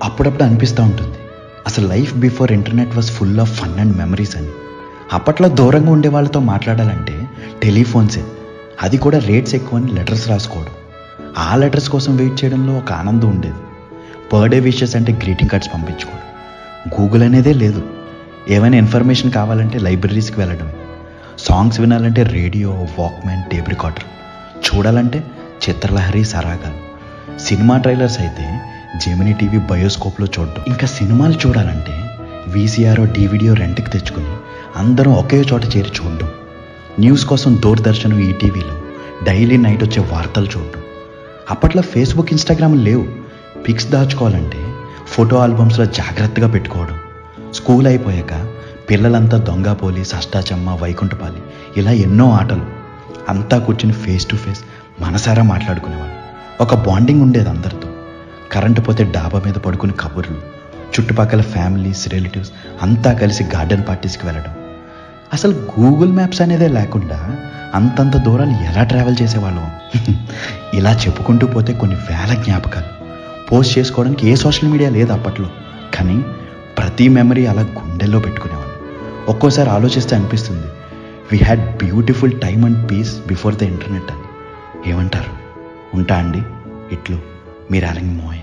అప్పుడప్పుడు అనిపిస్తూ ఉంటుంది, అసలు life before internet was full of fun and memories అని. అప్పట్లో దూరంగా ఉండే వాళ్ళతో మాట్లాడాలంటే టెలిఫోన్సే, అది కూడా రేట్స్ ఎక్కువని లెటర్స్ రాసుకోవడం. ఆ లెటర్స్ కోసం వెయిట్ చేయడంలో ఒక ఆనందం ఉండేది. బర్త్డే విషెస్ అంటే గ్రీటింగ్ కార్డ్స్ పంపించుకోవడం. గూగుల్ అనేదే లేదు. ఏమైనా ఇన్ఫర్మేషన్ కావాలంటే లైబ్రరీస్కి వెళ్ళడం. సాంగ్స్ వినాలంటే రేడియో, వాక్మ్యాన్, టేప్ రికార్డర్. చూడాలంటే చిత్రలహరి, సరాగాలు. సినిమా ట్రైలర్స్ అయితే జెమినీ టీవీ బయోస్కోప్లో చూడడం. ఇంకా సినిమాలు చూడాలంటే వీసీఆర్ డివిడియో రెంట్కి తెచ్చుకుని అందరం ఒకే చోట చేరి చూడడం. న్యూస్ కోసం దూరదర్శన్, ఈటీవీలో డైలీ నైట్ వచ్చే వార్తలు చూడడం. అప్పట్లో ఫేస్బుక్, ఇన్స్టాగ్రామ్ లేవు. పిక్స్ దాచుకోవాలంటే ఫోటో ఆల్బమ్స్లో జాగ్రత్తగా పెట్టుకోవడం. స్కూల్ అయిపోయాక పిల్లలంతా దొంగ పోలీస్, అష్టాచమ్మ, వైకుంఠపాలి, ఇలా ఎన్నో ఆటలు. అంతా కూర్చుని ఫేస్ టు ఫేస్ మనసారా మాట్లాడుకునేవాళ్ళు. ఒక బాండింగ్ ఉండేది అందరితో. కరెంటు పోతే డాబా మీద పడుకుని కబుర్లు. చుట్టుపక్కల ఫ్యామిలీస్, రిలేటివ్స్ అంతా కలిసి గార్డెన్ పార్టీస్కి వెళ్ళడం. అసలు గూగుల్ మ్యాప్స్ అనేదే లేకుండా అంతంత దూరాలు ఎలా ట్రావెల్ చేసేవాళ్ళం. ఇలా చెప్పుకుంటూ పోతే కొన్ని వేల జ్ఞాపకాలు. పోస్ట్ చేసుకోవడానికి ఏ సోషల్ మీడియా లేదు అప్పట్లో, కానీ ప్రతి మెమరీ అలా గుండెల్లో పెట్టుకునేవాళ్ళు. ఒక్కోసారి ఆలోచిస్తే అనిపిస్తుంది, we had beautiful time and peace before the internet అని. ఏమంటారు? ఉంటా అండి. ఇట్లు మీ రాలంగి మోయ.